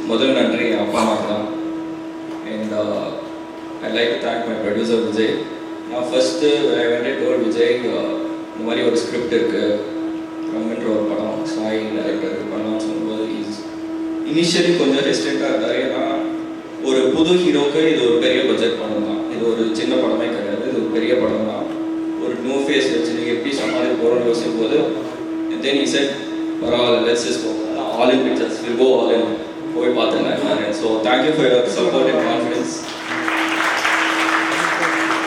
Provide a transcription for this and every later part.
முதல் நன்றி என் அப்பா அம்மாக்கு தான். And I like to thank my producer Vijay. நான் first I went told Vijay இந்த மாதிரி ஒரு ஸ்கிரிப்ட் இருக்குது, ரம்ன்ற ஒரு படம் சாய் டைரக்டர் பண்ணலாம்னு சொல்லும்போது இனிஷியலி கொஞ்சம் ரெஸ்டெண்ட்டாக இருந்தார். ஏன்னா ஒரு புது ஹீரோக்கு இது ஒரு பெரிய பட்ஜெட் படம் தான், இது ஒரு சின்ன படமே கிடையாது, இது ஒரு பெரிய படம் தான். ஒரு நியூ ஃபேஸ் வச்சு நீங்கள் எப்படி சமாளிக்க போகிறோன்னு யோசிக்கும் போது தென் இஸ் செட் பரவாயில்ல, let's just go all in pictures, will go all in போய் பார்த்துருந்தேன். So thank you for your support and confidence.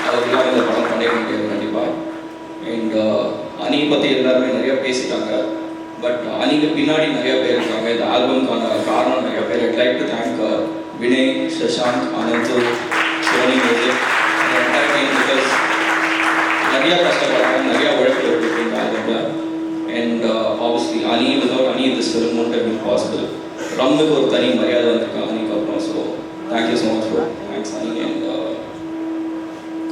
அதெல்லாம் இந்த படம் பண்ணிட முடியாது கண்டிப்பாக. அண்ட் அனி பற்றி எல்லாருமே நிறையா பேசிட்டாங்க, பட் அனிக்கு பின்னாடி நிறைய பேர் இருக்காங்க. இந்த ஆல்பம்க்கான காரணம் நிறைய பேர். I'd like to thank Vinay, Shashank, Ananthu, Sony Music, because நிறையா கஷ்டப்படுறாங்க, நிறையா உழைப்பு இருக்குது இந்த ஆல்பமில். And obviously Ani without Ani this film won't have been possible. ரம்முக்கு ஒரு தனி மரியாதை வந்திருக்கு அனிக்கு அப்புறம். So thank you so much bro, thanks Ani. And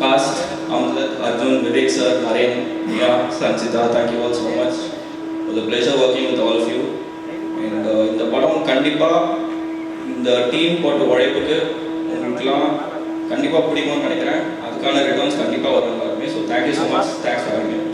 cast Amjad, Arjun, Vivek sir, Naren, Mia, Sanchita, thank you all so much. It was a pleasure working with all of you. And இந்த படம் கண்டிப்பாக இந்த டீம் போட்ட உழைப்புக்கு உங்களுக்குலாம் கண்டிப்பாக பிடிக்கும்னு நினைக்கிறேன். அதுக்கான ரிட்டர்ன்ஸ் கண்டிப்பாக வரும் எல்லாருமே. So thank you so much, thanks for having me.